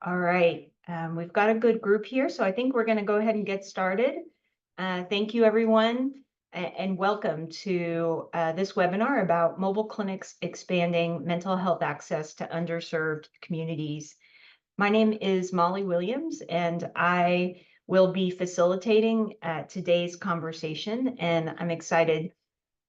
All right, we've got a good group here, so I think we're going to go ahead and get started. Thank you, everyone, and welcome to this webinar about mobile clinics expanding mental health access to underserved communities. My name is Molly Williams, and I will be facilitating today's conversation, and I'm excited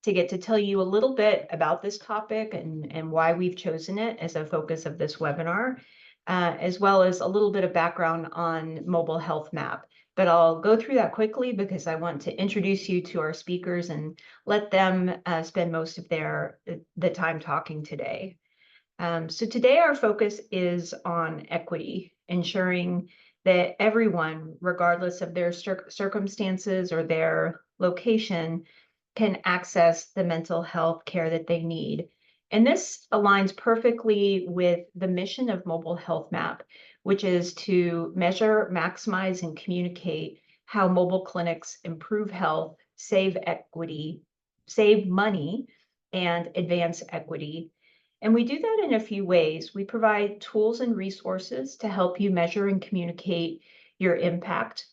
to get to tell you a little bit about this topic and why we've chosen it as a focus of this webinar, as well as a little bit of background on Mobile Health Map. But I'll go through that quickly because I want to introduce you to our speakers and let them spend most of the time talking today. So today our focus is on equity, ensuring that everyone, regardless of their circumstances or their location, can access the mental health care that they need. And this aligns perfectly with the mission of Mobile Health Map, which is to measure, maximize, and communicate how mobile clinics improve health, save equity, save money, and advance equity. And we do that in a few ways. We provide tools and resources to help you measure and communicate your impact.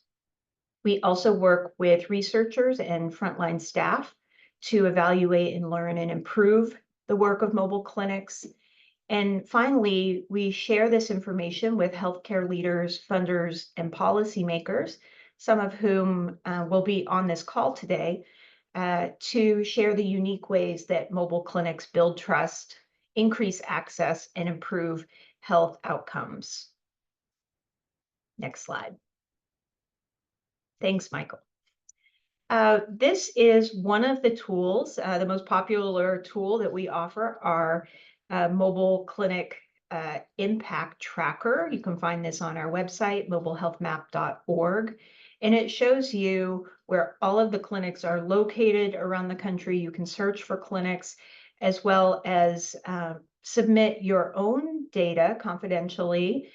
We also work with researchers and frontline staff to evaluate and learn and improve the work of mobile clinics. And finally, we share this information with healthcare leaders, funders, and policymakers, some of whom will be on this call today, to share the unique ways that mobile clinics build trust, increase access, and improve health outcomes. Next slide. Thanks, Michael. This is one of the tools, the most popular tool that we offer, our mobile clinic impact tracker. You can find this on our website, mobilehealthmap.org, and it shows you where all of the clinics are located around the country. You can search for clinics, as well as submit your own data confidentially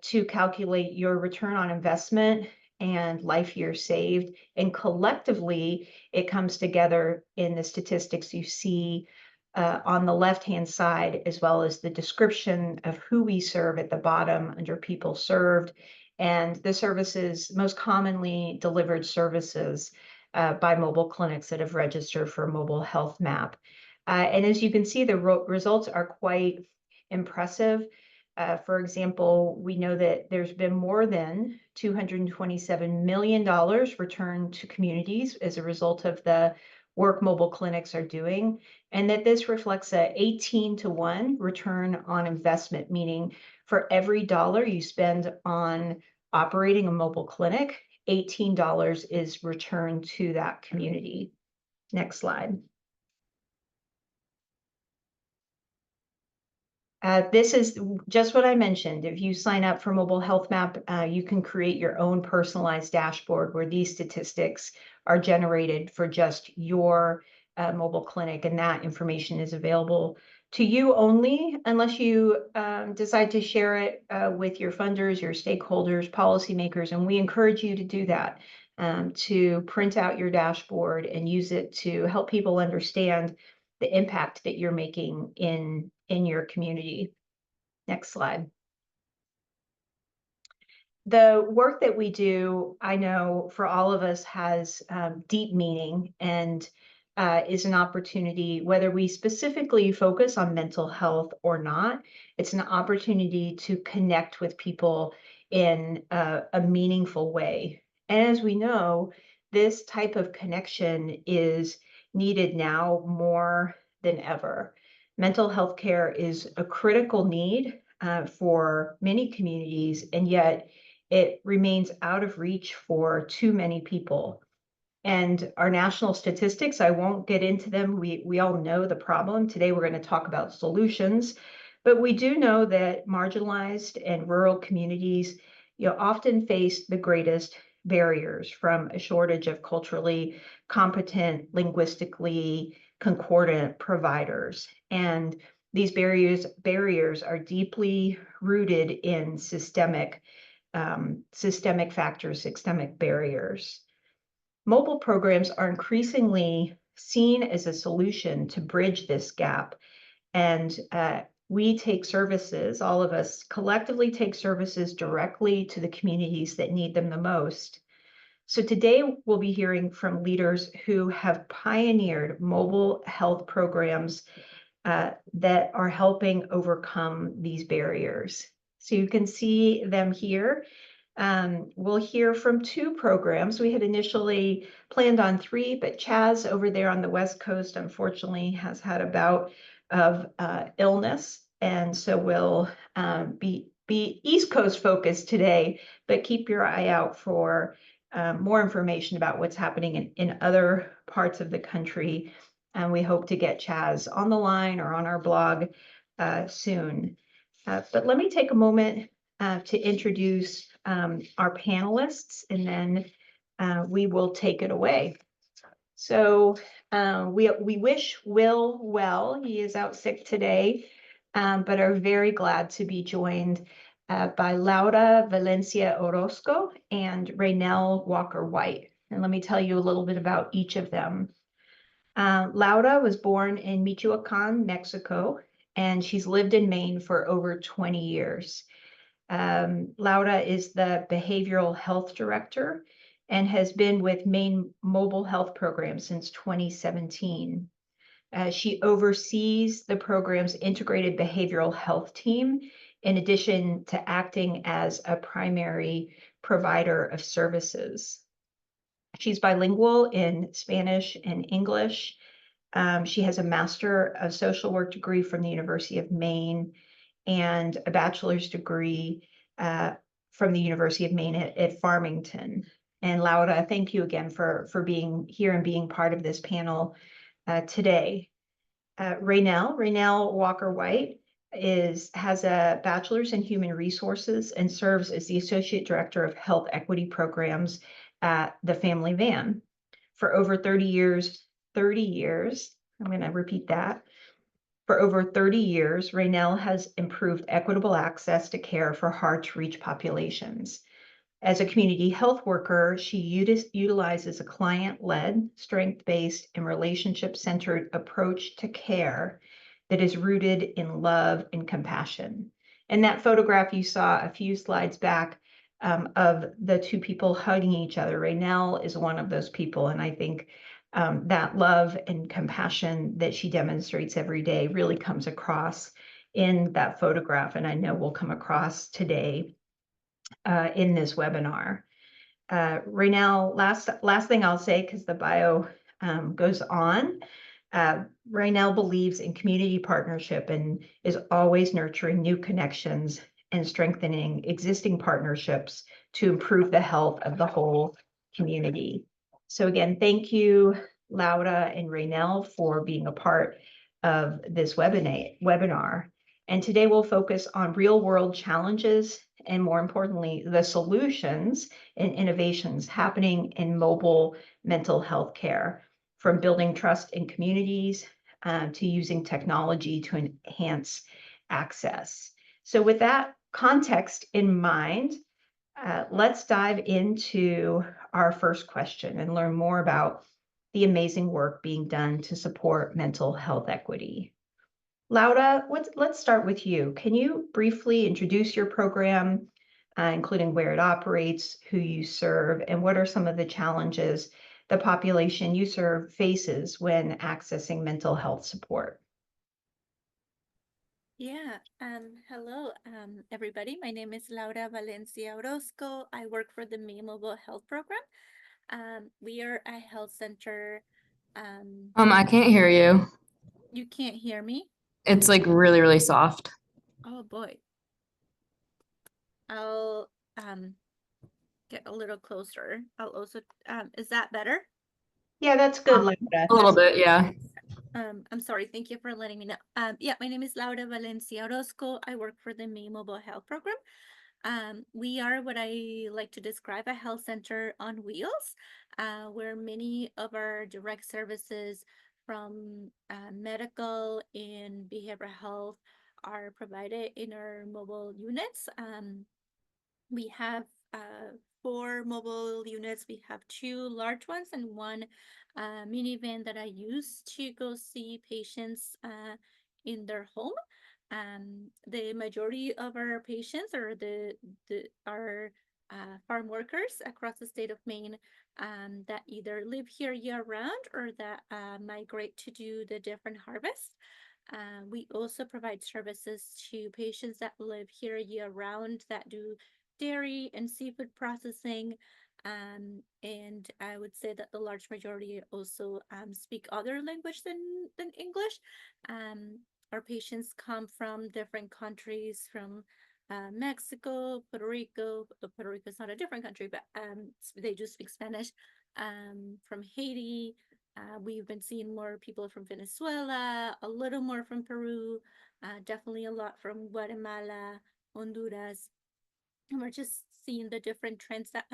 to calculate your return on investment and life years saved. And collectively, it comes together in the statistics you see on the left-hand side, as well as the description of who we serve at the bottom under people served, and the services, most commonly delivered services by mobile clinics that have registered for Mobile Health Map. And as you can see, the results are quite impressive. For example, we know that there's been more than $227 million returned to communities as a result of the work mobile clinics are doing, and that this reflects a 18-to-1 return on investment, meaning for every dollar you spend on operating a mobile clinic, $18 is returned to that community. Next slide. This is just what I mentioned. If you sign up for Mobile Health Map, you can create your own personalized dashboard where these statistics are generated for just your mobile clinic, and that information is available to you only unless you decide to share it with your funders, your stakeholders, policymakers, and we encourage you to do that, to print out your dashboard and use it to help people understand the impact that you're making in your community. Next slide. The work that we do, I know for all of us, has deep meaning and is an opportunity, whether we specifically focus on mental health or not, it's an opportunity to connect with people in a meaningful way. And as we know, this type of connection is needed now more than ever. Mental health care is a critical need for many communities, and yet it remains out of reach for too many people. And our national statistics, I won't get into them. We all know the problem. Today, we're going to talk about solutions. But we do know that marginalized and rural communities, often face the greatest barriers, from a shortage of culturally competent, linguistically concordant providers. And these barriers are deeply rooted in systemic factors, systemic barriers. Mobile programs are increasingly seen as a solution to bridge this gap, and we take services, all of us collectively take services directly to the communities that need them the most. So today we'll be hearing from leaders who have pioneered mobile health programs that are helping overcome these barriers. So you can see them here. We'll hear from two programs. We had initially planned on three, but Chaz over there on the West Coast, unfortunately, has had a bout of illness. And so we'll be East Coast focused today, but keep your eye out for more information about what's happening in other parts of the country. And we hope to get Chaz on the line or on our blog soon. But let me take a moment to introduce our panelists, and then we will take it away. So we wish Will well. He is out sick today, but are very glad to be joined by Laura Valencia Orozco and Raynell Walker White. And let me tell you a little bit about each of them. Laura was born in Michoacan, Mexico, and she's lived in Maine for over 20 years. Laura is the Behavioral Health Director and has been with Maine Mobile Health program since 2017. She oversees the program's integrated behavioral health team, in addition to acting as a primary provider of services. She's bilingual in Spanish and English. She has a Master of Social Work degree from the University of Maine and a bachelor's degree from the University of Maine at Farmington. And Laura, thank you again for being here and being part of this panel today. Raynell Walker White has a bachelor's in human resources and serves as the Associate Director of Health Equity Programs at the Family Van. For over 30 years, I'm going to repeat that. For over 30 years, Raynell has improved equitable access to care for hard-to-reach populations. As a community health worker, she utilizes a client-led, strength-based, and relationship-centered approach to care that is rooted in love and compassion. And that photograph you saw a few slides back of the two people hugging each other, Raynell is one of those people, and I think that love and compassion that she demonstrates every day really comes across in that photograph, and I know will come across today in this webinar. Raynell, last thing I'll say, because the bio goes on, Raynell believes in community partnership and is always nurturing new connections and strengthening existing partnerships to improve the health of the whole community. So again, thank you, Laura and Raynell, for being a part of this webinar. And today we'll focus on real world challenges and, more importantly, the solutions and innovations happening in mobile mental health care, from building trust in communities to using technology to enhance access. So with that context in mind, let's dive into our first question and learn more about the amazing work being done to support mental health equity. Laura, let's start with you. Can you briefly introduce your program, including where it operates, who you serve, and what are some of the challenges the population you serve faces when accessing mental health support? Yeah, hello, everybody. My name is Laura Valencia Orozco. I work for the Maine Mobile Health program. We are a health center. I can't hear you. You can't hear me? It's like really, really soft. Oh boy. I'll get a little closer. I'll also is that better? Yeah, that's good, Laura. A little bit, yeah. I'm sorry. Thank you for letting me know. Yeah, my name is Laura Valencia Orozco. I work for the Maine Mobile Health program. We are what I like to describe a health center on wheels, where many of our direct services from medical and behavioral health are provided in our mobile units. We have four mobile units. We have two large ones and one minivan that I use to go see patients in their home. The majority of our patients are are farm workers across the state of Maine that either live here year round or that migrate to do the different harvests. We also provide services to patients that live here year round that do dairy and seafood processing. And I would say that the large majority also speak other language than English. Our patients come from different countries, from Mexico, Puerto Rico. Puerto Rico is not a different country, but they do speak Spanish. From Haiti, we've been seeing more people from Venezuela, a little more from Peru, definitely a lot from Guatemala, Honduras. And we're just seeing the different trends that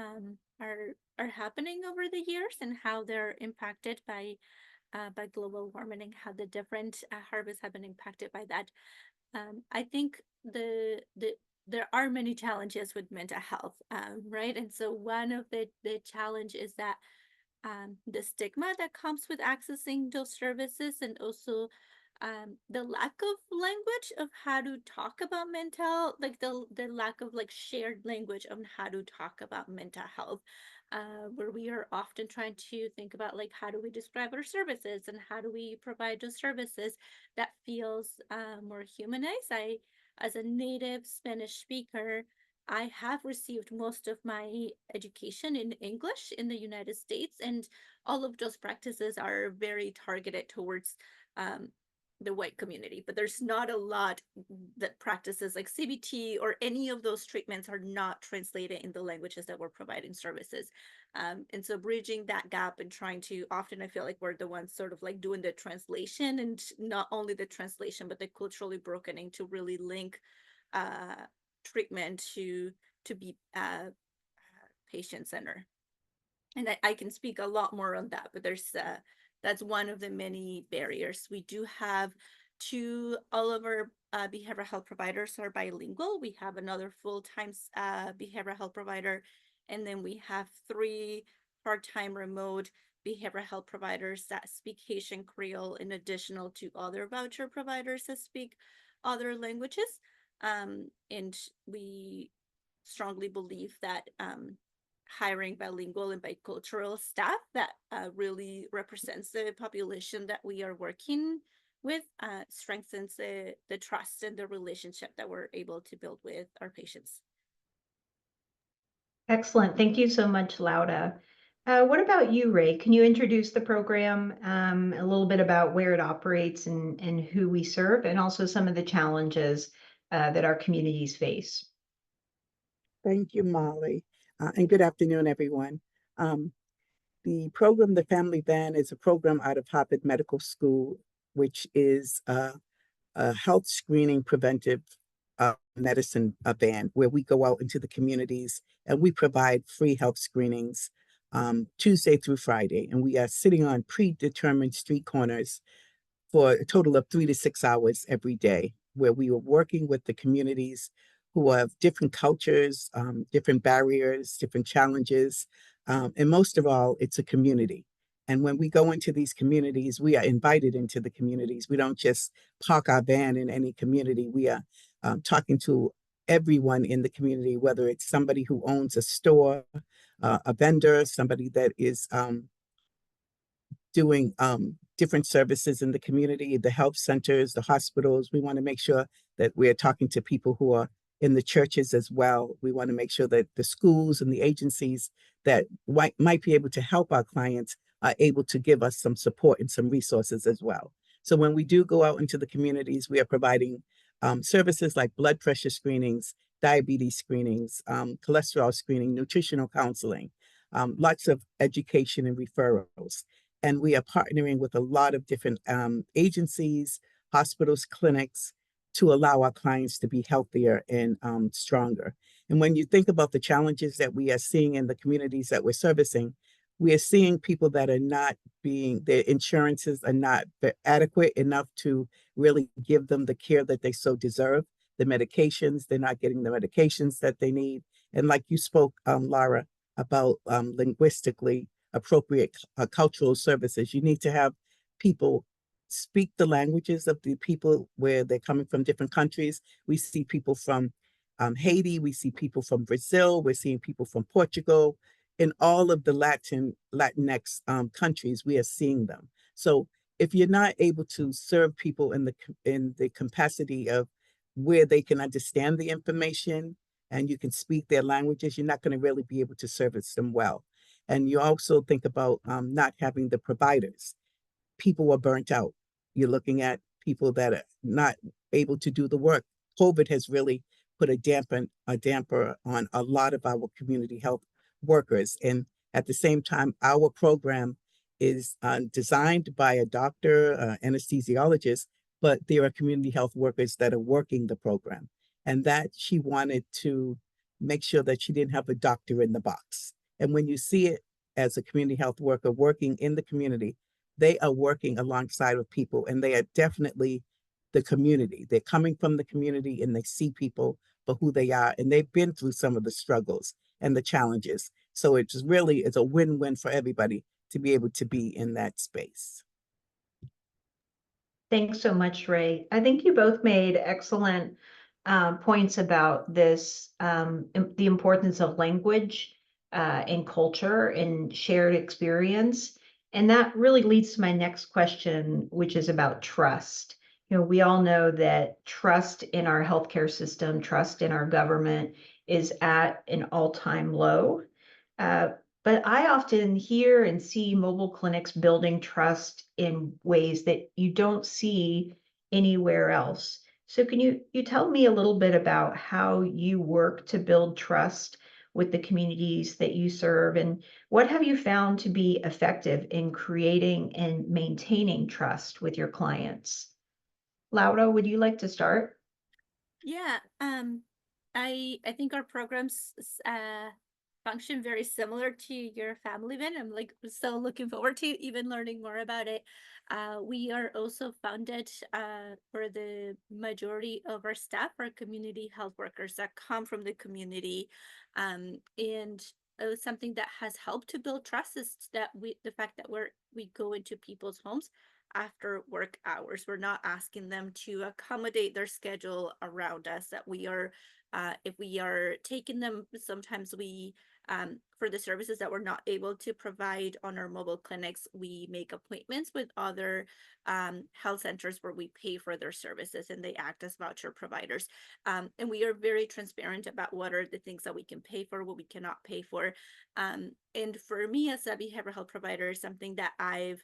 are happening over the years and how they're impacted by global warming and how the different harvests have been impacted by that. I think there are many challenges with mental health, right? And so one of the challenge is that the stigma that comes with accessing those services, and also the lack of language of how to talk about mental, like the lack of like shared language on how to talk about mental health, where we are often trying to think about like how do we describe our services and how do we provide those services that feels more humanized. As a native Spanish speaker, I have received most of my education in English in the United States, and all of those practices are very targeted towards the white community. But there's not a lot that practices like CBT or any of those treatments are not translated in the languages that we're providing services. And so bridging that gap and trying to, often I feel like we're the ones sort of like doing the translation, and not only the translation, but the culturally brokening to really link treatment to be patient centered. And I can speak a lot more on that, but that's one of the many barriers. We do have all of our behavioral health providers are bilingual. We have another full-time behavioral health provider, and then we have 3 part-time remote behavioral health providers that speak Haitian Creole, in addition to other voucher providers that speak other languages. And we strongly believe that hiring bilingual and bicultural staff that really represents the population that we are working with strengthens the trust and the relationship that we're able to build with our patients. Excellent. Thank you so much, Lauda. What about you, Ray? Can you introduce the program, a little bit about where it operates and who we serve, and also some of the challenges that our communities face? Thank you, Molly. And good afternoon, everyone. The program, the Family Van, is a program out of Harvard Medical School, which is a health screening preventive medicine van, where we go out into the communities and we provide free health screenings Tuesday through Friday. And we are sitting on predetermined street corners for a total of 3 to 6 hours every day, where we are working with the communities who have different cultures, different barriers, different challenges. And most of all, it's a community. And when we go into these communities, we are invited into the communities. We don't just park our van in any community. We are talking to everyone in the community, whether it's somebody who owns a store, a vendor, somebody that is doing different services in the community, the health centers, the hospitals. We want to make sure that we're talking to people who are in the churches as well. We want to make sure that the schools and the agencies that might be able to help our clients are able to give us some support and some resources as well. So when we do go out into the communities, we are providing services like blood pressure screenings, diabetes screenings, cholesterol screening, nutritional counseling, lots of education and referrals. And we are partnering with a lot of different agencies, hospitals, clinics, to allow our clients to be healthier and stronger. And when you think about the challenges that we are seeing in the communities that we're servicing, we are seeing people that are not their insurances are not adequate enough to really give them the care that they so deserve. The medications, they're not getting the medications that they need. And like you spoke, Lara, about linguistically appropriate cultural services, you need to have people speak the languages of the people where they're coming from, different countries. We see people from Haiti, we see people from Brazil, we're seeing people from Portugal. In all of the Latinx countries, we are seeing them. So if you're not able to serve people in the capacity of where they can understand the information and you can speak their languages, you're not going to really be able to service them well. And you also think about not having the providers. People are burnt out. You're looking at people that are not able to do the work. COVID has really put a damper on a lot of our community health workers. And at the same time, our program is designed by a doctor, anesthesiologist, but there are community health workers that are working the program. And that she wanted to make sure that she didn't have a doctor in the box. And when you see it as a community health worker working in the community, they are working alongside with people, and they are definitely the community. They're coming from the community and they see people for who they are, and they've been through some of the struggles and the challenges. So it's a win-win for everybody to be able to be in that space. Thanks so much, Ray. I think you both made excellent points about this, the importance of language and culture and shared experience. And that really leads to my next question, which is about trust. You know, we all know that trust in our healthcare system, trust in our government is at an all-time low. Uh, but I often hear and see mobile clinics building trust in ways that you don't see anywhere else. So can you tell me a little bit about how you work to build trust with the communities that you serve, and what have you found to be effective in creating and maintaining trust with your clients? Laura, would you like to start? Yeah, I think our programs function very similar to your family event. I'm like so looking forward to even learning more about it. We are also founded for the majority of our staff are community health workers that come from the community, and something that has helped to build trust is that the fact that we go into people's homes after work hours. We're not asking them to accommodate their schedule around us, that we are, if we are taking them, sometimes we, for the services that we're not able to provide on our mobile clinics, we make appointments with other health centers where we pay for their services and they act as voucher providers. And we are very transparent about what are the things that we can pay for, what we cannot pay for. And for me as a behavioral health provider, something that I've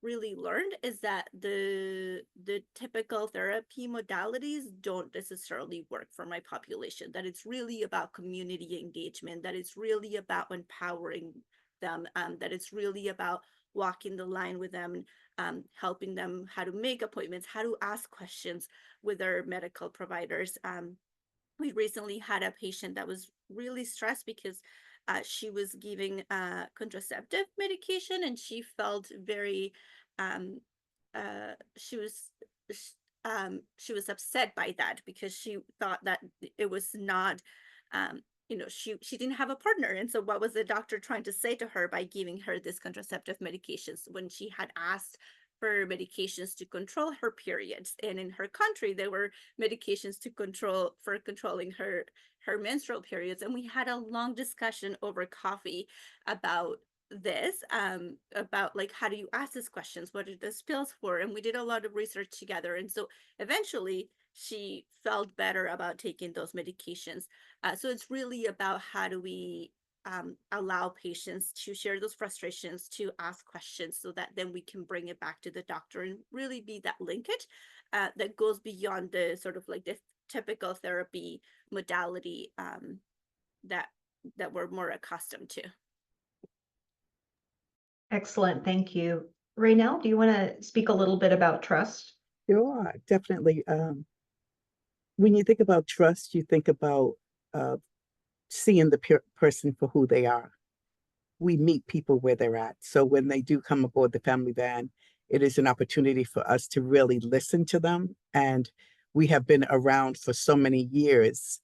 really learned is that the typical therapy modalities don't necessarily work for my population, that it's really about community engagement, that it's really about empowering them, that it's really about walking the line with them, helping them how to make appointments, how to ask questions with their medical providers. We recently had a patient that was really stressed because she was giving contraceptive medication and she felt very um, she was she was upset by that because she thought that it was not she didn't have a partner. And so what was the doctor trying to say to her by giving her this contraceptive medications when she had asked for medications to control her periods, and in her country there were medications to controlling her menstrual periods. And we had a long discussion over coffee about this, about like, how do you ask these questions, what are those pills for? And we did a lot of research together, and so eventually she felt better about taking those medications. So it's really about how do we allow patients to share those frustrations, to ask questions, so that then we can bring it back to the doctor and really be that linkage that goes beyond the sort of like the typical therapy modality that we're more accustomed to. Excellent, thank you. Raynell, do you want to speak a little bit about trust? Sure, definitely. When you think about trust, you think about seeing the person for who they are. We meet people where they're at. So when they do come aboard the family van, it is an opportunity for us to really listen to them. And we have been around for so many years.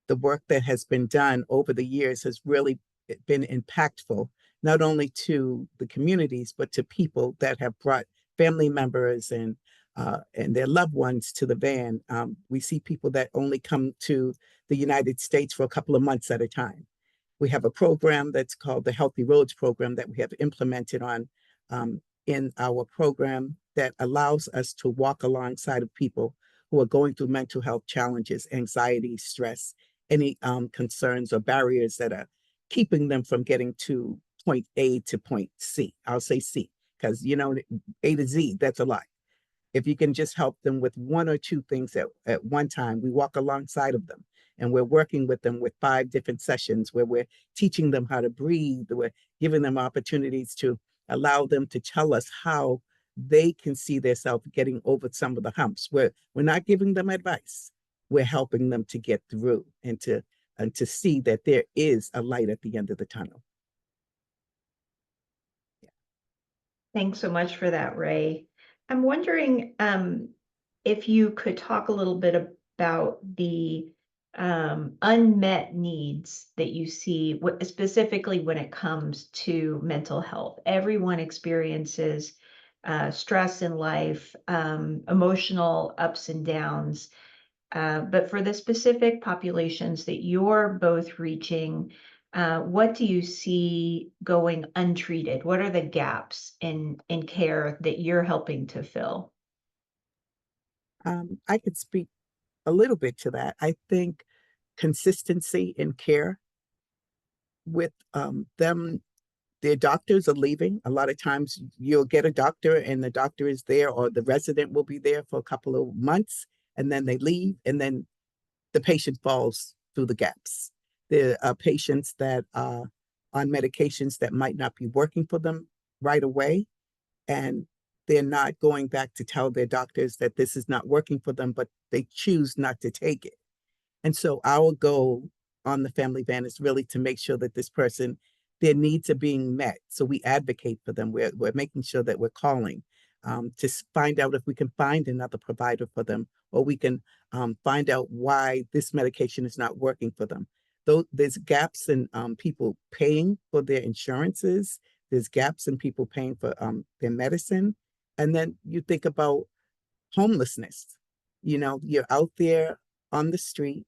The work that has been done over the years has really been impactful, not only to the communities, but to people that have brought family members and their loved ones to the van. We see people that only come to the United States for a couple of months at a time. We have a program that's called the Healthy Roads Program that we have implemented on in our program that allows us to walk alongside of people who are going through mental health challenges, anxiety, stress, any concerns or barriers that are keeping them from getting to point A to point C. I'll say C, because A to Z, that's a lot. If you can just help them with one or two things at one time, we walk alongside of them. And we're working with them with 5 different sessions where we're teaching them how to breathe. We're giving them opportunities to allow them to tell us how they can see themselves getting over some of the humps. We're not giving them advice. We're helping them to get through and to see that there is a light at the end of the tunnel. Thanks so much for that, Ray. I'm wondering if you could talk a little bit about the unmet needs that you see, specifically when it comes to mental health. Everyone experiences stress in life, emotional ups and downs. But for the specific populations that you're both reaching, what do you see going untreated? What are the gaps in care that you're helping to fill? I could speak a little bit to that. I think consistency in care with them. Their doctors are leaving. A lot of times you'll get a doctor and the doctor is there, or the resident will be there for a couple of months and then they leave, and then the patient falls through the gaps. There are patients that are on medications that might not be working for them right away, and they're not going back to tell their doctors that this is not working for them, but they choose not to take it. And so our goal on the family van is really to make sure that this person, their needs are being met. So we advocate for them. We're making sure that we're calling to find out if we can find another provider for them, or we can find out why this medication is not working for them. Though there's gaps in people paying for their insurances, there's gaps in people paying for their medicine. And then you think about homelessness. You're out there on the street,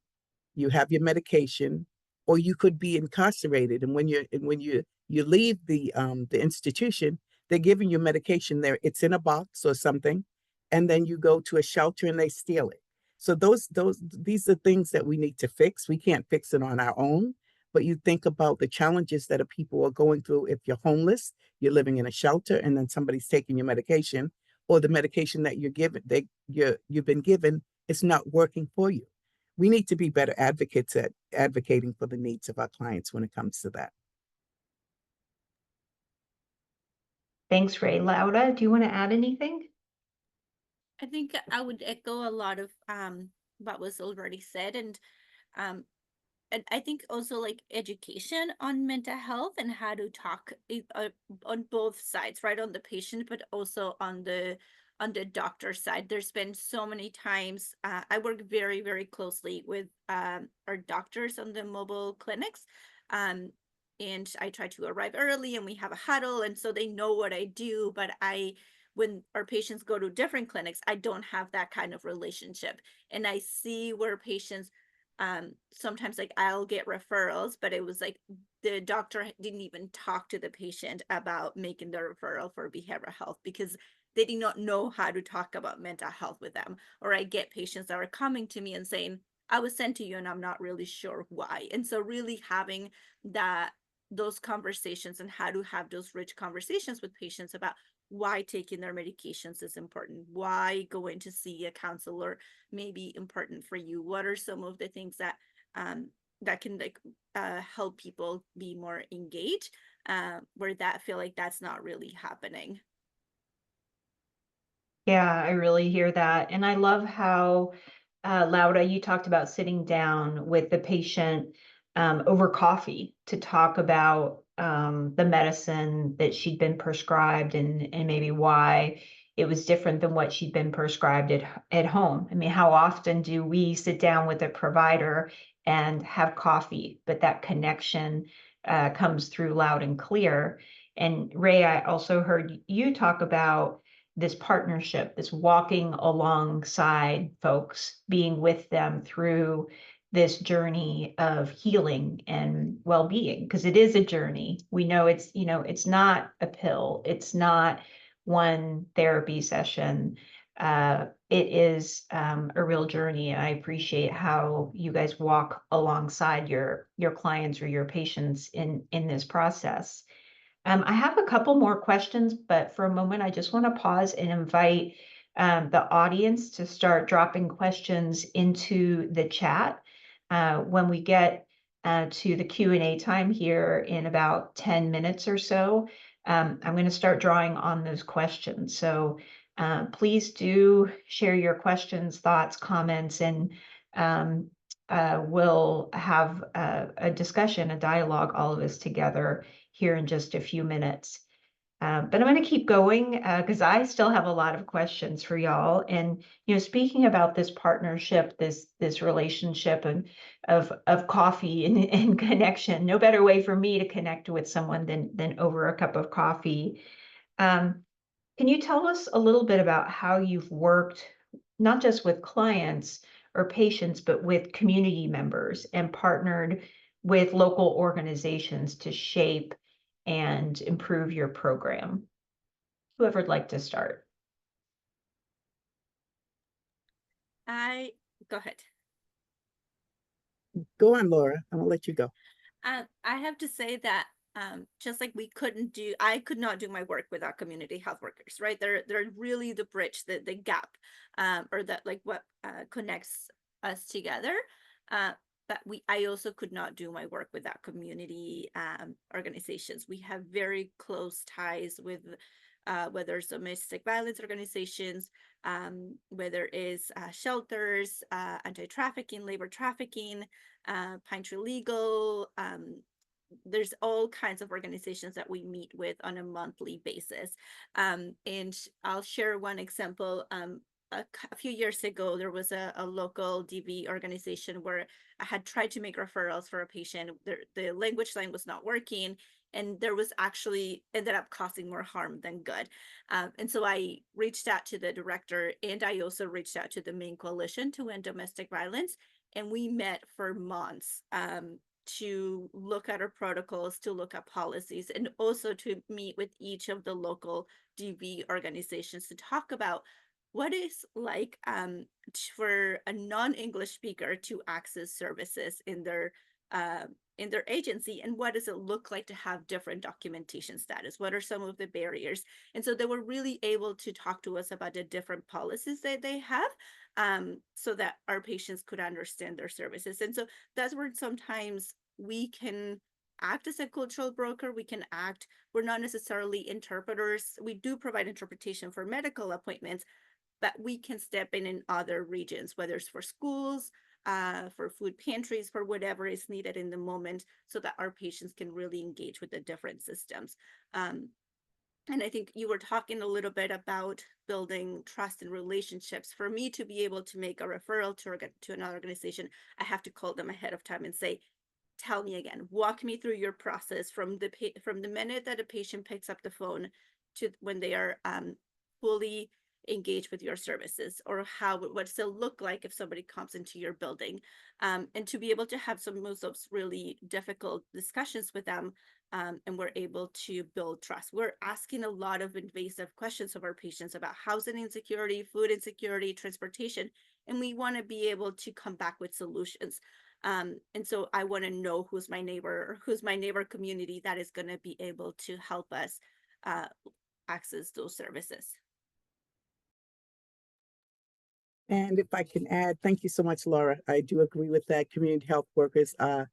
you have your medication, or you could be incarcerated. And when you leave the institution, they're giving you medication there. It's in a box or something, and then you go to a shelter and they steal it. So these are things that we need to fix. We can't fix it on our own, but you think about the challenges that people are going through. If you're homeless, you're living in a shelter, and then somebody's taking your medication, or the medication that you've been given is not working for you. We need to be better advocates at advocating for the needs of our clients when it comes to that. Thanks, Ray. Laura, do you want to add anything? I think I would echo a lot of what was already said, and I think also like education on mental health and how to talk on both sides, right? On the patient, but also on the doctor side. There's been so many times I work very, very closely with our doctors on the mobile clinics. And I try to arrive early and we have a huddle, and so they know what I do, but when our patients go to different clinics, I don't have that kind of relationship. And I see where patients sometimes like I'll get referrals, but it was like the doctor didn't even talk to the patient about making the referral for behavioral health because they did not know how to talk about mental health with them. Or I get patients that are coming to me and saying, I was sent to you and I'm not really sure why. And so really having those conversations and how to have those rich conversations with patients about why taking their medications is important, why going to see a counselor may be important for you, what are some of the things that that can help people be more engaged, where that feel like that's not really happening. Yeah, I really hear that. And I love how, Laura, you talked about sitting down with the patient over coffee to talk about the medicine that she'd been prescribed and maybe why it was different than what she'd been prescribed at home. I mean, how often do we sit down with a provider and have coffee, but that connection comes through loud and clear. And Ray, I also heard you talk about this partnership, this walking alongside folks, being with them through this journey of healing and well-being, because it is a journey. We know it's, it's not a pill, it's not one therapy session. It is a real journey. And I appreciate how you guys walk alongside your clients or your patients in this process. I have a couple more questions, but for a moment, I just want to pause and invite the audience to start dropping questions into the chat. When we get to the Q&A time here in about 10 minutes or so, I'm going to start drawing on those questions. So please do share your questions, thoughts, comments, and we'll have a discussion, a dialogue, all of us together here in just a few minutes. But I'm going to keep going because I still have a lot of questions for y'all. And speaking about this partnership, this relationship and of coffee and connection, no better way for me to connect with someone than over a cup of coffee. Can you tell us a little bit about how you've worked, not just with clients or patients, but with community members and partnered with local organizations to shape and improve your program? Whoever would like to start. Go ahead. Go on, Laura. I'm gonna let you go. I have to say that just like I could not do my work without community health workers, right? They're really the bridge, the gap, or that like what connects us together. But I also could not do my work without community organizations. We have very close ties with whether it's domestic violence organizations, whether it's shelters, anti-trafficking, labor trafficking, Pine Tree Legal. There's all kinds of organizations that we meet with on a monthly basis. And I'll share one example. A few years ago, there was a local DV organization where I had tried to make referrals for a patient. The language line was not working, and there was actually ended up causing more harm than good. And so I reached out to the director, and I also reached out to the Maine Coalition to End Domestic Violence, and we met for months to look at our protocols, to look at policies, and also to meet with each of the local DV organizations to talk about what is like for a non-English speaker to access services in their agency, and what does it look like to have different documentation status? What are some of the barriers? And so they were really able to talk to us about the different policies that they have, so that our patients could understand their services. And so that's where sometimes we can act as a cultural broker. We're not necessarily interpreters. We do provide interpretation for medical appointments, but we can step in other regions, whether it's for schools, for food pantries, for whatever is needed in the moment, so that our patients can really engage with the different systems. And I think you were talking a little bit about building trust and relationships. For me to be able to make a referral to another organization, I have to call them ahead of time and say, tell me again, walk me through your process from the minute that a patient picks up the phone to when they are fully engaged with your services, or what does it look like if somebody comes into your building, and to be able to have some of those really difficult discussions with them, and we're able to build trust. We're asking a lot of invasive questions of our patients about housing insecurity, food insecurity, transportation, and we want to be able to come back with solutions. And so I want to know who's my neighbor, or who's my neighbor community that is going to be able to help us access those services. And if I can add, thank you so much, Laura. I do agree with that. Community health workers are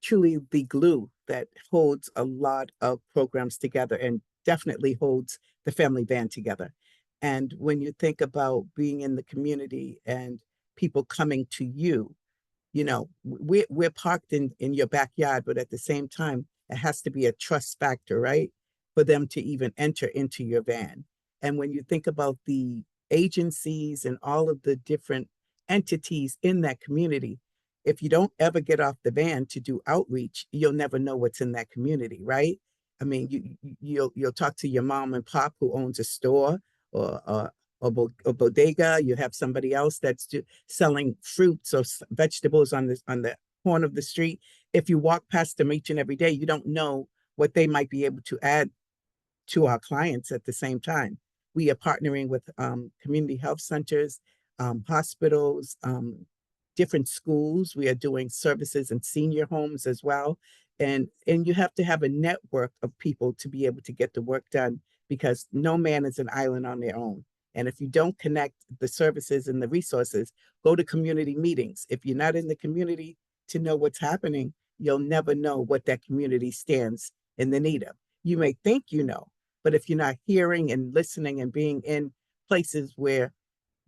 truly the glue that holds a lot of programs together, and definitely holds the family band together. And when you think about being in the community and people coming to you, we're parked in your backyard, but at the same time, it has to be a trust factor, right? For them to even enter into your van. And when you think about the agencies and all of the different entities in that community, if you don't ever get off the van to do outreach, you'll never know what's in that community, right? I mean, you'll talk to your mom and pop who owns a store, or bodega. You have somebody else that's selling fruits or vegetables on the corner of the street. If you walk past them each and every day, you don't know what they might be able to add to our clients at the same time. We are partnering with community health centers, hospitals, different schools. We are doing services in senior homes as well. And you have to have a network of people to be able to get the work done, because no man is an island on their own. And if you don't connect the services and the resources, go to community meetings. If you're not in the community to know what's happening, you'll never know what that community stands in the need of. You may think you know, but if you're not hearing and listening and being in places where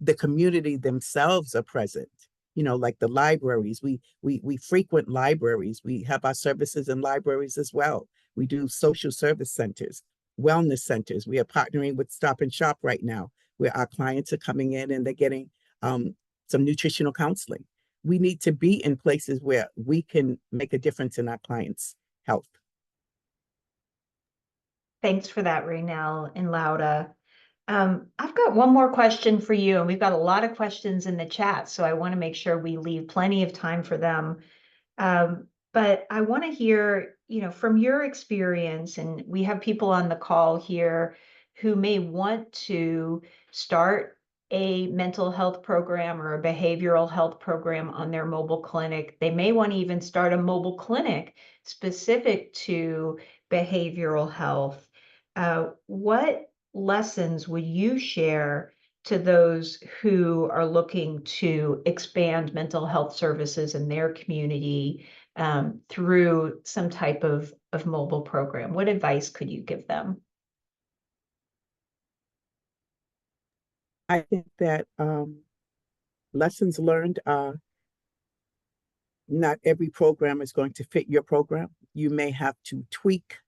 the community themselves are present, like the libraries, we frequent libraries. We have our services in libraries as well. We do social service centers, wellness centers. We are partnering with Stop and Shop right now, where our clients are coming in and they're getting some nutritional counseling. We need to be in places where we can make a difference in our clients' health. Thanks for that, Raynell and Lauda. I've got one more question for you, and we've got a lot of questions in the chat, so I want to make sure we leave plenty of time for them. But I want to hear, from your experience, and we have people on the call here who may want to start a mental health program or a behavioral health program on their mobile clinic. They may want to even start a mobile clinic specific to behavioral health. What lessons would you share to those who are looking to expand mental health services in their community through some type of mobile program? What advice could you give them? I think that lessons learned are not every program is going to fit your program. You may have to tweak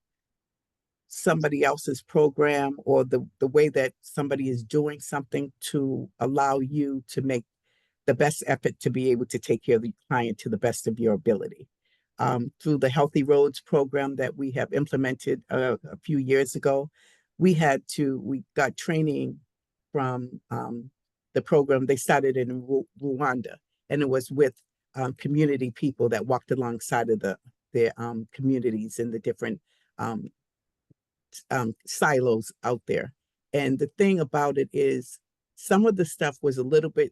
somebody else's program or the way that somebody is doing something to allow you to make the best effort to be able to take care of the client to the best of your ability. Through the Healthy Roads program that we have implemented a few years ago, we got training from the program. They started in Rwanda, and it was with community people that walked alongside of their communities in the different silos out there. And the thing about it is, some of the stuff was a little bit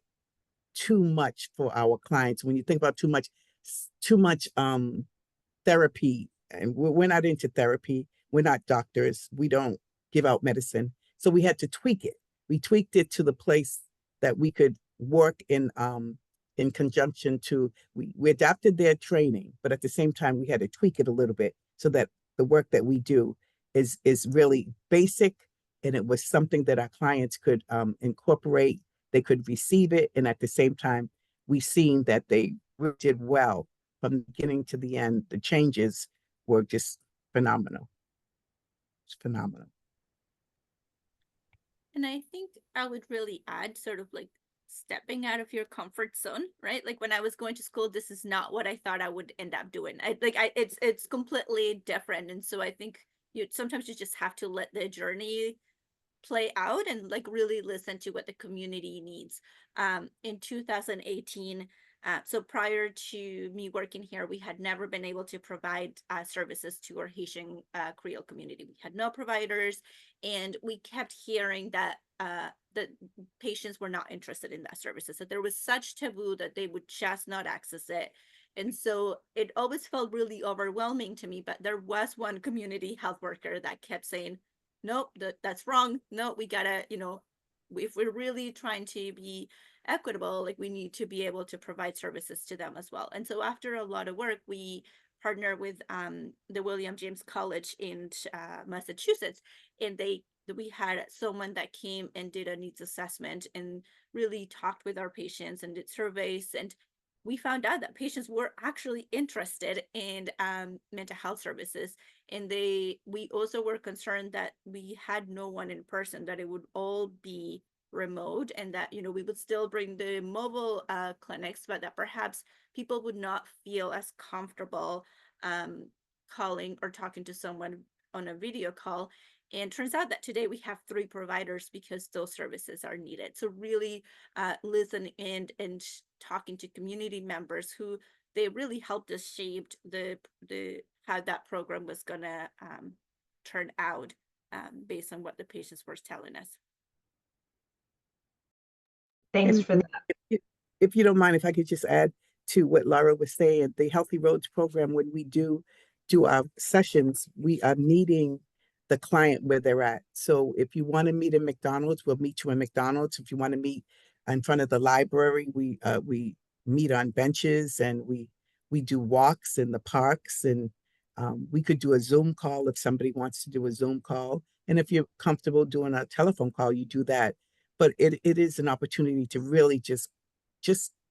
too much for our clients. When you think about too much therapy, and we're not into therapy. We're not doctors. We don't give out medicine. So we had to tweak it. We tweaked it to the place that we could work in conjunction to, we adapted their training, but at the same time, we had to tweak it a little bit so that the work that we do is really basic, and it was something that our clients could incorporate. They could receive it, and at the same time, we've seen that they really did well from the beginning to the end. The changes were just phenomenal. It's phenomenal. And I think I would really add sort of like stepping out of your comfort zone, right? Like when I was going to school, this is not what I thought I would end up doing. It's completely different. And so I think sometimes you just have to let the journey play out and like really listen to what the community needs. In 2018, so prior to me working here, we had never been able to provide services to our Haitian Creole community. We had no providers, and we kept hearing that the patients were not interested in that services, that there was such taboo that they would just not access it. And so it always felt really overwhelming to me, but there was one community health worker that kept saying, nope, that's wrong. No, we gotta, if we're really trying to be equitable, like we need to be able to provide services to them as well. And so after a lot of work, we partner with the William James College in Massachusetts, and we had someone that came and did a needs assessment and really talked with our patients and did surveys, and we found out that patients were actually interested in mental health services. And we also were concerned that we had no one in person, that it would all be remote, and that we would still bring the mobile clinics, but that perhaps people would not feel as comfortable calling or talking to someone on a video call. And turns out that today we have 3 providers because those services are needed. So really listening and talking to community members who they really helped us shape the how that program was gonna turn out based on what the patients were telling us. Thanks And for that. if you don't mind, if I could just add to what Laura was saying, the Healthy Roads program, when we do our sessions, we are meeting the client where they're at. So if you want to meet in McDonald's, we'll meet you in McDonald's. If you want to meet in front of the library, we meet on benches, and we do walks in the parks, and we could do a Zoom call if somebody wants to do a Zoom call. And if you're comfortable doing a telephone call, you do that. But it is an opportunity to really just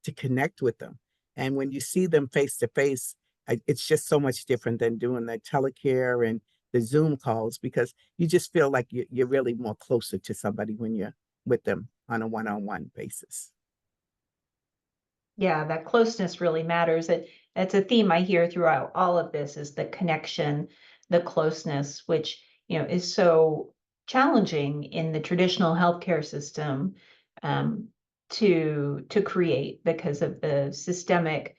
to connect with them. And when you see them face to face, it's just so much different than doing the telecare and the Zoom calls, because you just feel like you're really more closer to somebody when you're with them on a one-on-one basis. Yeah, that closeness really matters. That's a theme I hear throughout all of this, is the connection, the closeness, which, is so challenging in the traditional healthcare system to create, because of the systemic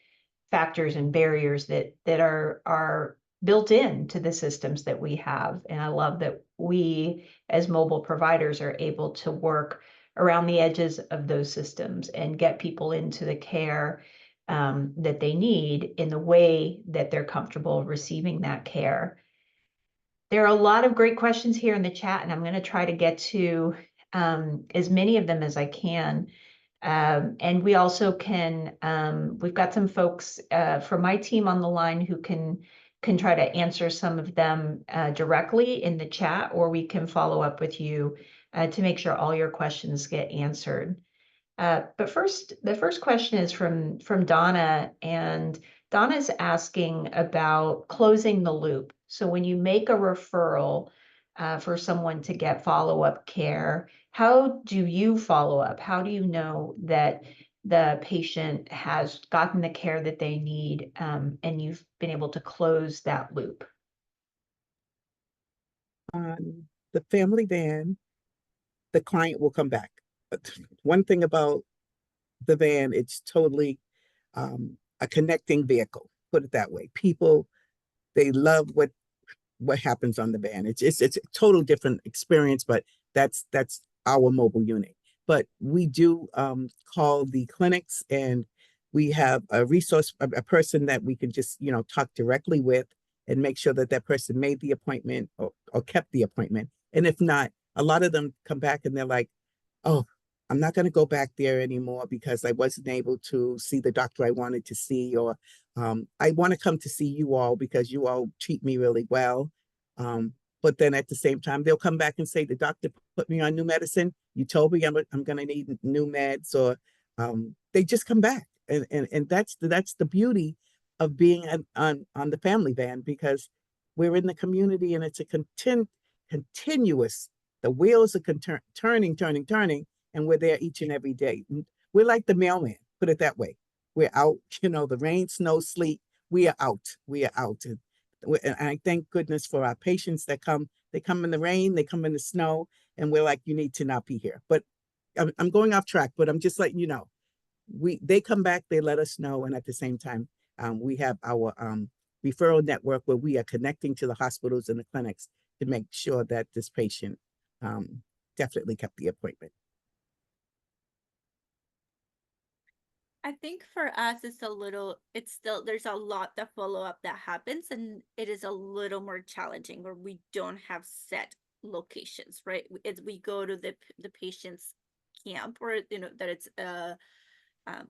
factors and barriers that are built into the systems that we have. And I love that we, as mobile providers, are able to work around the edges of those systems and get people into the care that they need in the way that they're comfortable receiving that care. There are a lot of great questions here in the chat, and I'm going to try to get to as many of them as I can. And we also can, we've got some folks from my team on the line who can try to answer some of them directly in the chat, or we can follow up with you to make sure all your questions get answered. But first, the first question is from Donna, and Donna's asking about closing the loop. So when you make a referral for someone to get follow-up care, how do you follow up? How do you know that the patient has gotten the care that they need, and you've been able to close that loop? On the family van, the client will come back. But one thing about the van, it's totally a connecting vehicle, put it that way. People, they love what happens on the van. It's a total different experience, but that's our mobile unit. But we do call the clinics, and we have a resource, a person that we can just talk directly with and make sure that that person made the appointment or kept the appointment. And if not, a lot of them come back and they're like, oh, I'm not going to go back there anymore because I wasn't able to see the doctor I wanted to see, or I want to come to see you all because you all treat me really well. But then at the same time, they'll come back and say, the doctor put me on new medicine. You told me I'm going to need new meds, or they just come back. And that's the beauty of being on the family van, because we're in the community and it's a continuous, the wheels are turning, and we're there each and every day. We're like the mailman, put it that way. We're out, the rain, snow, sleet, we are out. And I thank goodness for our patients that come. They come in the rain, they come in the snow, and we're like, you need to not be here. But I'm going off track, but I'm just letting you know. They come back, they let us know, and at the same time, we have our referral network where we are connecting to the hospitals and the clinics to make sure that this patient definitely kept the appointment. I think for us, it's still, there's a lot that follow up that happens, and it is a little more challenging where we don't have set locations, right? As we go to the patient's camp, or, that it's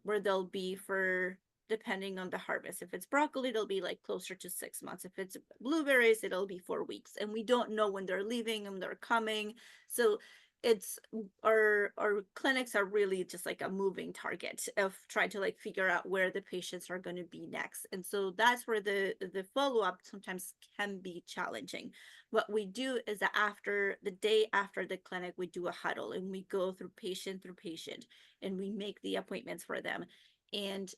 where they'll be for, depending on the harvest. If it's broccoli, it'll be like closer to 6 months. If it's blueberries, it'll be 4 weeks. And we don't know when they're leaving and they're coming. So it's our clinics are really just like a moving target of trying to like figure out where the patients are going to be next. And so that's where the follow-up sometimes can be challenging. What we do is that after the day after the clinic, we do a huddle and we go through patient and we make the appointments for them. And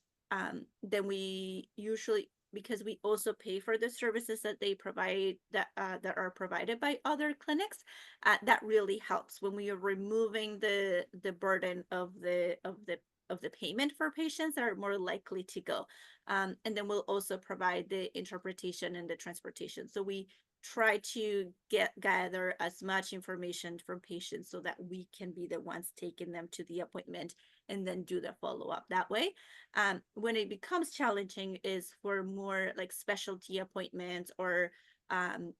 then we usually because we also pay for the services that they provide that are provided by other clinics, that really helps when we are removing the burden of the payment for patients that are more likely to go. And then we'll also provide the interpretation and the transportation. So we try to gather as much information from patients so that we can be the ones taking them to the appointment and then do the follow-up that way. When it becomes challenging is for more like specialty appointments or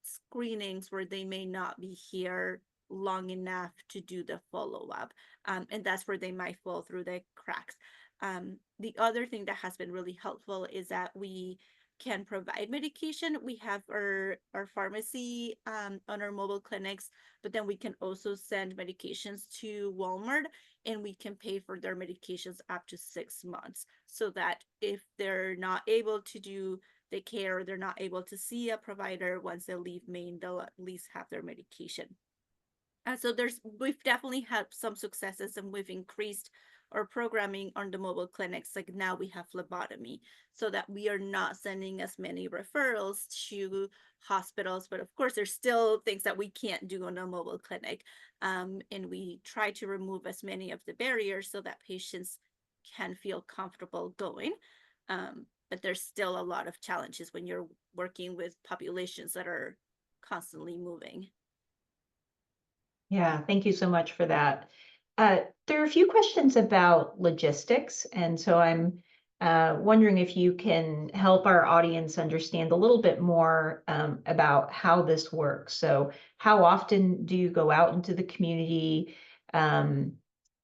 screenings where they may not be here long enough to do the follow-up. And that's where they might fall through the cracks. The other thing that has been really helpful is that we can provide medication. We have our pharmacy on our mobile clinics, but then we can also send medications to Walmart, and we can pay for their medications up to 6 months, so that if they're not able to do the care, or they're not able to see a provider once they leave Maine, they'll at least have their medication. So we've definitely had some successes, and we've increased our programming on the mobile clinics. Like now we have phlebotomy, so that we are not sending as many referrals to hospitals. But of course, there's still things that we can't do on a mobile clinic. And we try to remove as many of the barriers so that patients can feel comfortable going. But there's still a lot of challenges when you're working with populations that are constantly moving. Yeah, thank you so much for that. There are a few questions about logistics, and so I'm wondering if you can help our audience understand a little bit more about how this works. So how often do you go out into the community? And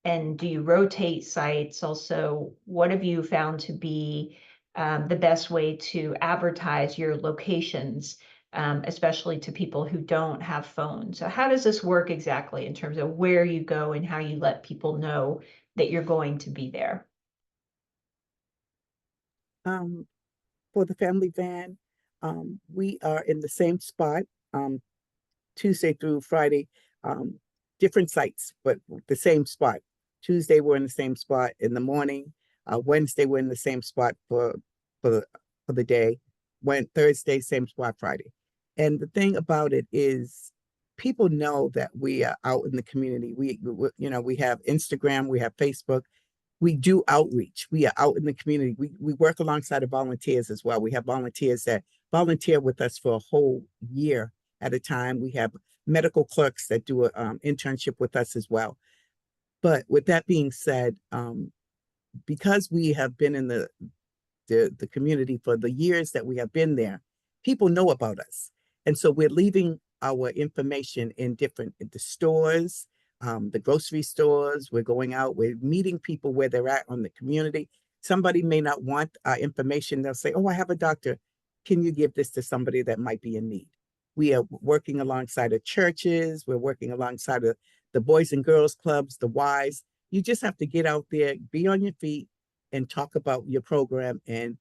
do you rotate sites? Also, what have you found to be the best way to advertise your locations? Especially to people who don't have phones. So how does this work exactly in terms of where you go and how you let people know that you're going to be there? For the family van, we are in the same spot, Tuesday through Friday, different sites, but the same spot. Tuesday, we're in the same spot in the morning. Wednesday, we're in the same spot for the day. Thursday, same spot Friday. And the thing about it is, people know that we are out in the community. We have Instagram, we have Facebook. We do outreach. We are out in the community. We work alongside of volunteers as well. We have volunteers that volunteer with us for a whole year at a time. We have medical clerks that do an internship with us as well. But with that being said, because we have been in the community for the years that we have been there, people know about us. And so we're leaving our information in the stores, the grocery stores. We're going out, we're meeting people where they're at on the community. Somebody may not want our information. They'll say, oh, I have a doctor. Can you give this to somebody that might be in need? We are working alongside of churches. We're working alongside of the Boys and Girls Clubs, the Ys. You just have to get out there, be on your feet, and talk about your program. And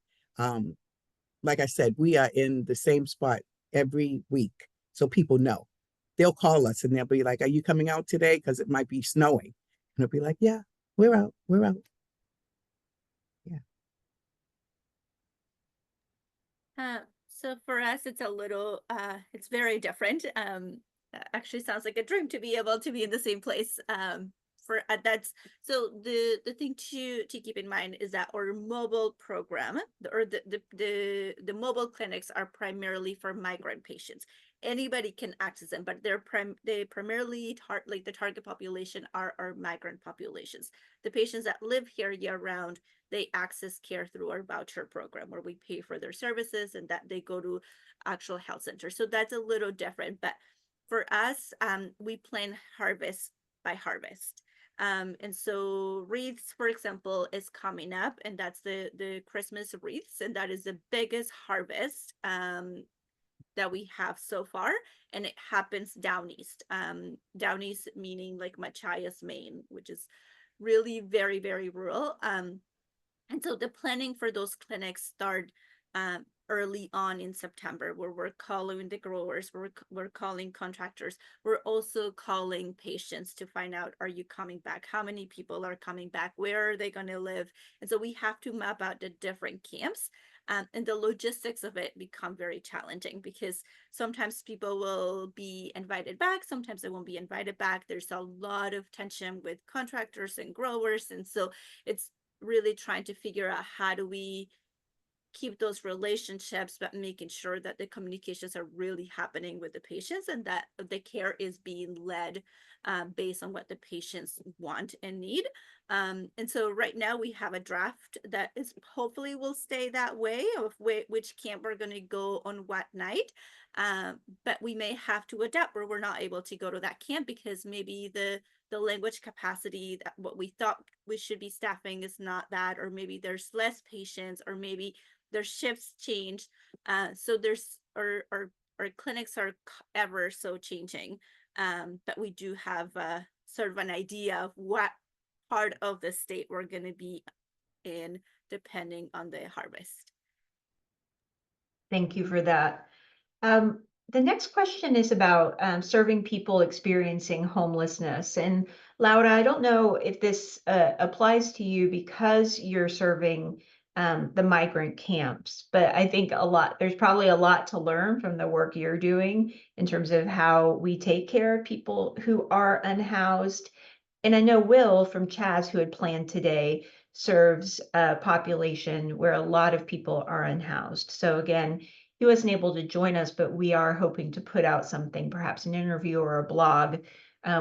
like I said, we are in the same spot every week, so people know. They'll call us and they'll be like, are you coming out today? Because it might be snowing. And they'll be like, yeah, we're out. Yeah. So for us, it's it's very different. Actually sounds like a dream to be able to be in the same place. So the thing to keep in mind is that our mobile program, or the mobile clinics, are primarily for migrant patients. Anybody can access them, but they primarily the target population are our migrant populations. The patients that live here year round, they access care through our voucher program, where we pay for their services and that they go to actual health centers. So that's a little different, but for us, we plan harvest by harvest. And so wreaths, for example, is coming up, and that's the Christmas wreaths, and that is the biggest harvest that we have so far, and it happens down east. Down east meaning like Machias, Maine, which is really very, very rural. And so the planning for those clinics start early on in September, where we're calling the growers, we're calling contractors. We're also calling patients to find out, are you coming back? How many people are coming back? Where are they going to live? And so we have to map out the different camps. And the logistics of it become very challenging because sometimes people will be invited back, sometimes they won't be invited back. There's a lot of tension with contractors and growers. And so it's really trying to figure out how do we keep those relationships, but making sure that the communications are really happening with the patients and that the care is being led based on what the patients want and need. And so right now we have a draft that is hopefully will stay that way of which camp we're going to go on what night. But we may have to adapt where we're not able to go to that camp because maybe the language capacity that what we thought we should be staffing is not that, or maybe there's less patients, or maybe their shifts change. So there's our clinics are ever so changing. But we do have sort of an idea of what part of the state we're going to be in depending on the harvest. Thank you for that. The next question is about serving people experiencing homelessness. And Laura, I don't know if this applies to you because you're serving the migrant camps, but I think there's probably a lot to learn from the work you're doing in terms of how we take care of people who are unhoused. And I know Will from Chaz, who had planned today, serves a population where a lot of people are unhoused. So again, he wasn't able to join us, but we are hoping to put out something, perhaps an interview or a blog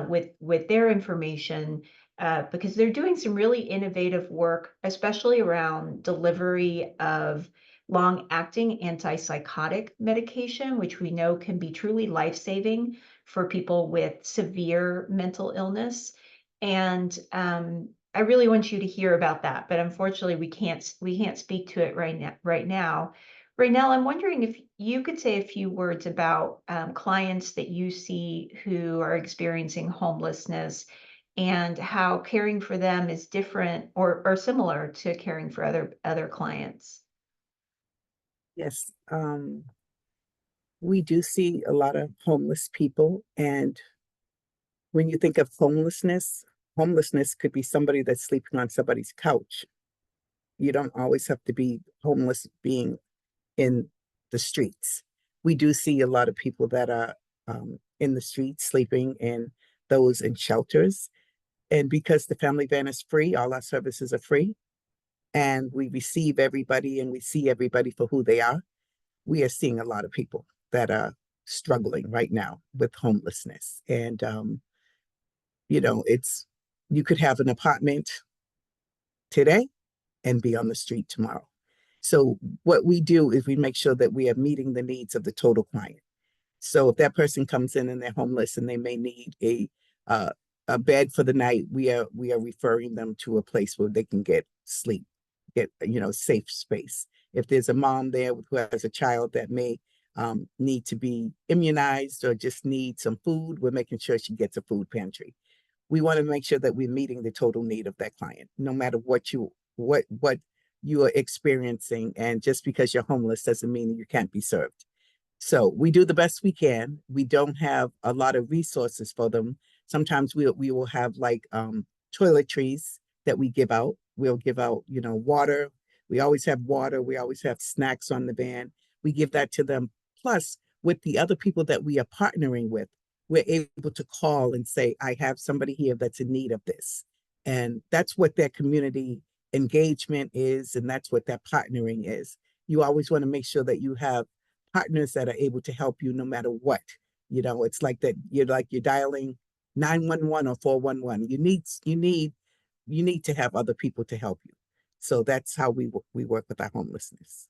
with their information because they're doing some really innovative work, especially around delivery of long-acting antipsychotic medication, which we know can be truly life-saving for people with severe mental illness. And I really want you to hear about that, but unfortunately we can't speak to it right now. Raynell, I'm wondering if you could say a few words about clients that you see who are experiencing homelessness and how caring for them is different or similar to caring for other clients. Yes, we do see a lot of homeless people, and when you think of homelessness could be somebody that's sleeping on somebody's couch. You don't always have to be homeless being in the streets. We do see a lot of people that are in the streets sleeping, and those in shelters. And because the family van is free, all our services are free, and we receive everybody and we see everybody for who they are. We are seeing a lot of people that are struggling right now with homelessness. And, you could have an apartment today and be on the street tomorrow. So what we do is we make sure that we are meeting the needs of the total client. So if that person comes in and they're homeless and they may need a bed for the night, we are referring them to a place where they can get sleep, get safe space. If there's a mom there who has a child that may need to be immunized or just need some food, we're making sure she gets a food pantry. We want to make sure that we're meeting the total need of that client, no matter what you are experiencing. And just because you're homeless doesn't mean you can't be served. So we do the best we can. We don't have a lot of resources for them. Sometimes we will have like toiletries that we give out. We'll give out, water. We always have water. We always have snacks on the van. We give that to them. Plus, with the other people that we are partnering with, we're able to call and say, I have somebody here that's in need of this. And that's what their community engagement is. And that's what that partnering is. You always want to make sure that you have partners that are able to help you no matter what. It's like that you're dialing 911 or 411. You need to have other people to help you. So that's how we work with our homelessness.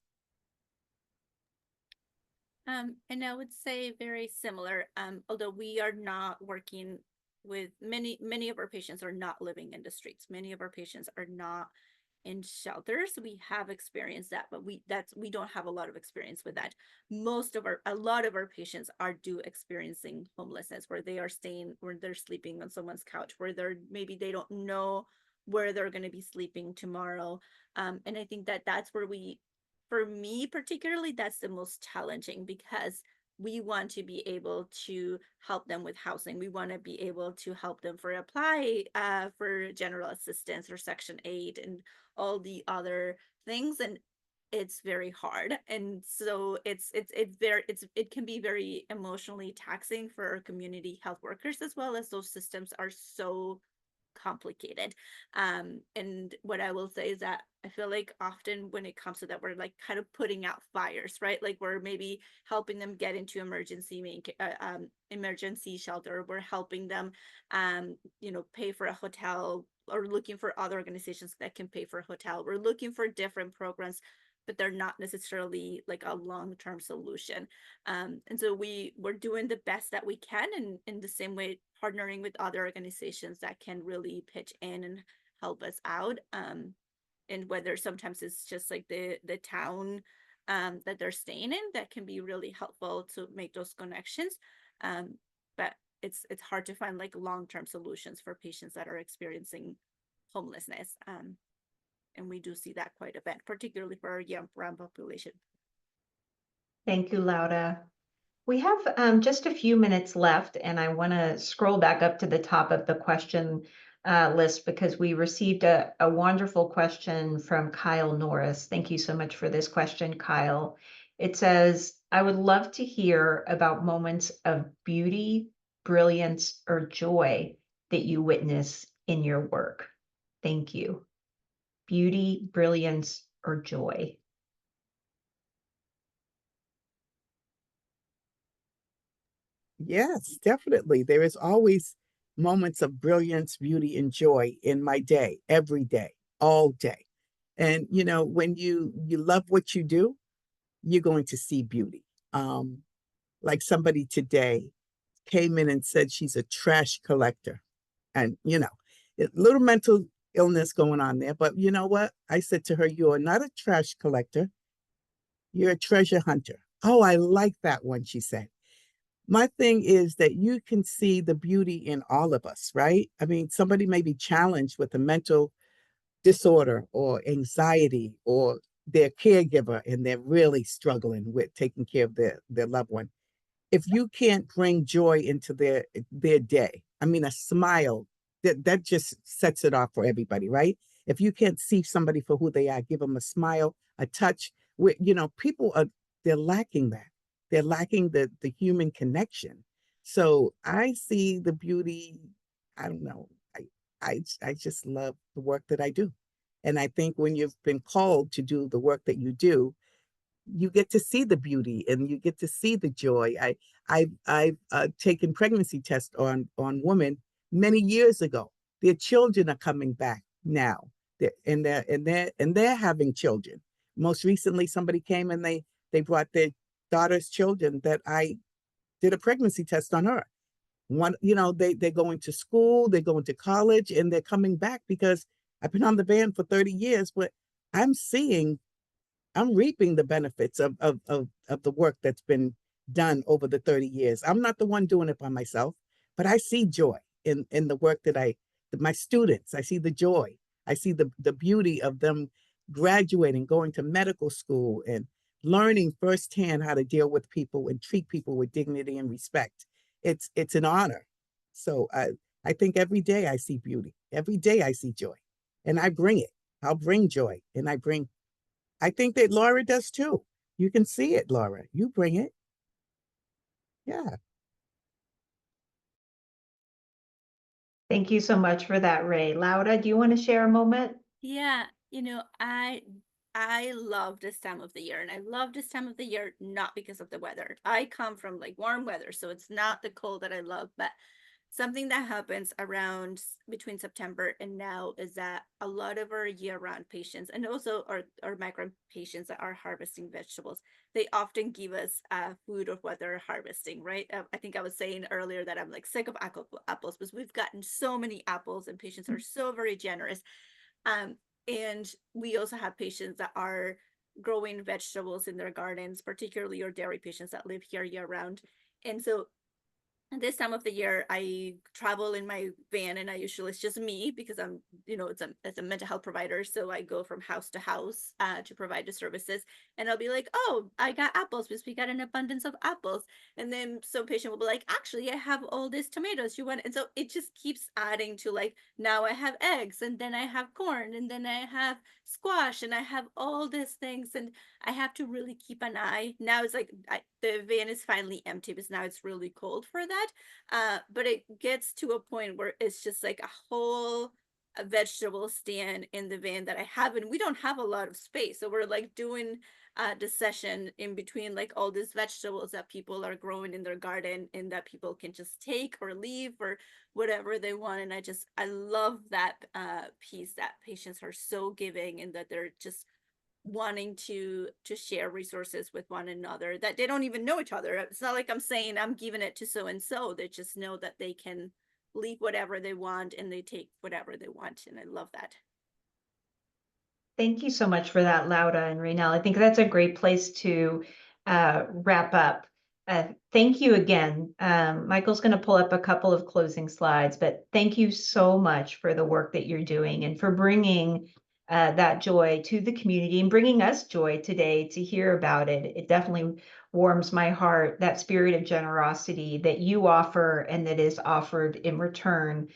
And I would say very similar, although we are not working with many of our patients are not living in the streets. Many of our patients are not in shelters. We have experienced that, but we don't have a lot of experience with that. A lot of our patients are experiencing homelessness, where they are staying, where they're sleeping on someone's couch, where maybe they don't know where they're going to be sleeping tomorrow. And I think that's where for me particularly, that's the most challenging, because we want to be able to help them with housing. We want to be able to help them apply for general assistance or Section 8 and all the other things. And it's very hard. And so it can be very emotionally taxing for our community health workers, as well as those systems are so complicated. And what I will say is that I feel like often when it comes to that, we're like kind of putting out fires, right? Like we're maybe helping them get into emergency shelter. We're helping them, pay for a hotel, or looking for other organizations that can pay for a hotel. We're looking for different programs, but they're not necessarily like a long-term solution. And so we're doing the best that we can, and in the same way, partnering with other organizations that can really pitch in and help us out. And whether sometimes it's just like the town that they're staying in, that can be really helpful to make those connections. But it's hard to find like long-term solutions for patients that are experiencing homelessness. And we do see that quite a bit, particularly for our young brown population. Thank you, Laura. We have just a few minutes left, and I want to scroll back up to the top of the question list because we received a wonderful question from Kyle Norris. Thank you so much for this question, Kyle. It says, I would love to hear about moments of beauty, brilliance, or joy that you witness in your work. Thank you. Beauty, brilliance, or joy. Yes, definitely. There is always moments of brilliance, beauty, and joy in my day, every day, all day. And when you love what you do, you're going to see beauty. Like somebody today came in and said she's a trash collector, and a little mental illness going on there. But you know what? I said to her, "You are not a trash collector. You're a treasure hunter." Oh, I like that one, she said. My thing is that you can see the beauty in all of us, right? I mean, somebody may be challenged with a mental disorder or anxiety, or their caregiver, and they're really struggling with taking care of their loved one. If you can't bring joy into their day, I mean, a smile, that just sets it off for everybody, right? If you can't see somebody for who they are, give them a smile, a touch. People are, they're lacking that. They're lacking the human connection. So I see the beauty. I don't know. I just love the work that I do. And I think when you've been called to do the work that you do, you get to see the beauty and you get to see the joy. I've taken pregnancy tests on women many years ago. Their children are coming back now. They're having children. Most recently, somebody came and they brought their daughter's children that I did a pregnancy test on her. One, they're going to school, they're going to college, and they're coming back because I've been on the van for 30 years, but I'm seeing I'm reaping the benefits of the work that's been done over the 30 years. I'm not the one doing it by myself, but I see joy in the work that my students, I see the joy. I see the beauty of them graduating, going to medical school, and learning firsthand how to deal with people and treat people with dignity and respect. It's an honor. So I think every day I see beauty. Every day I see joy. And I bring it. I'll bring joy. And I think that Laura does too. You can see it, Laura. You bring it. Yeah. Thank you so much for that, Ray. Laura, do you want to share a moment? Yeah, I love this time of the year, and I love this time of the year not because of the weather. I come from like warm weather, so it's not the cold that I love, but something that happens around between September and now is that a lot of our year-round patients, and also our migrant patients that are harvesting vegetables, they often give us food of what they're harvesting, right? I think I was saying earlier that I'm like sick of apples because we've gotten so many apples and patients are so very generous. Um, and we also have patients that are growing vegetables in their gardens, particularly our dairy patients that live here year round. And so And this time of the year, I travel in my van, and it's just me because I'm, it's a mental health provider. So I go from house to house to provide the services. And I'll be like, oh, I got apples because we got an abundance of apples. And then some patient will be like, actually, I have all these tomatoes. You want? And so it just keeps adding to, like, now I have eggs, and then I have corn, and then I have squash, and I have all these things. And I have to really keep an eye. Now it's like the van is finally empty because now it's really cold for that. But it gets to a point where it's just like a whole vegetable stand in the van that I have, and we don't have a lot of space. So we're like doing the session in between, like, all these vegetables that people are growing in their garden and that people can just take or leave or whatever they want. And I love that piece that patients are so giving, and that they're just wanting to share resources with one another, that they don't even know each other. It's not like I'm saying I'm giving it to so and so. They just know that they can leave whatever they want and they take whatever they want, and I love that. Thank you so much for that, Lauda and Raynell. I think that's a great place to wrap up. Thank you again. Michael's going to pull up a couple of closing slides, but thank you so much for the work that you're doing and for bringing that joy to the community and bringing us joy today to hear about it. It definitely warms my heart, that spirit of generosity that you offer and that is offered in return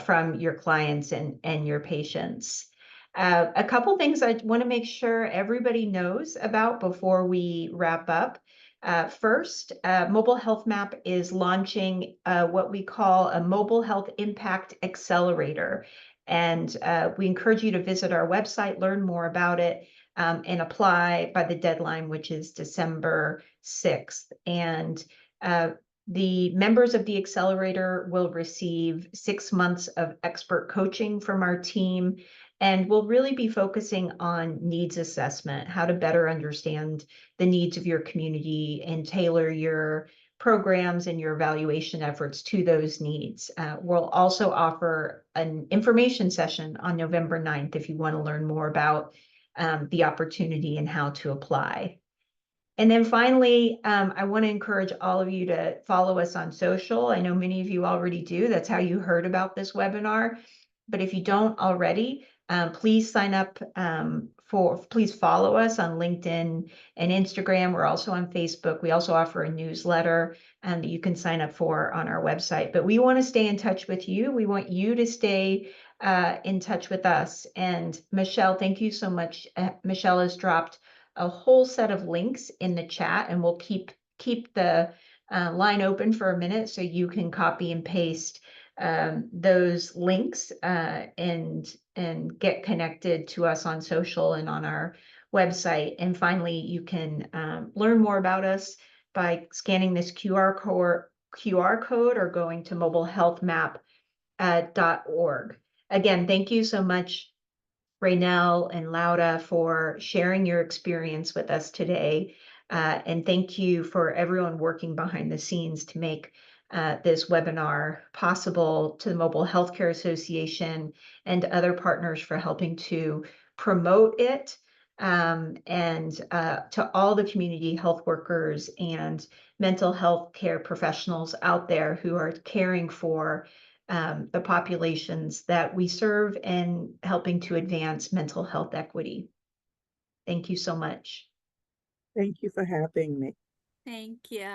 from your clients and your patients. A couple things I want to make sure everybody knows about before we wrap up. First, Mobile Health Map is launching what we call a Mobile Health Impact Accelerator. And we encourage you to visit our website, learn more about it, and apply by the deadline, which is December 6th. And the members of the accelerator will receive 6 months of expert coaching from our team. And we'll really be focusing on needs assessment, how to better understand the needs of your community and tailor your programs and your evaluation efforts to those needs. We'll also offer an information session on November 9th if you want to learn more about the opportunity and how to apply. And then finally, I want to encourage all of you to follow us on social. I know many of you already do. That's how you heard about this webinar. But if you don't already, please sign up please follow us on LinkedIn and Instagram. We're also on Facebook. We also offer a newsletter that you can sign up for on our website. But we want to stay in touch with you. We want you to stay in touch with us. And Michelle, thank you so much. Michelle has dropped a whole set of links in the chat, and we'll keep the line open for a minute so you can copy and paste those links and get connected to us on social and on our website. And finally, you can learn more about us by scanning this QR code or going to mobilehealthmap.org. Again, thank you so much, Raynell and Lauda, for sharing your experience with us today. And thank you for everyone working behind the scenes to make this webinar possible, to the Mobile Healthcare Association and other partners for helping to promote it, and to all the community health workers and mental health care professionals out there who are caring for the populations that we serve and helping to advance mental health equity. Thank you so much. Thank you for having me. Thank you.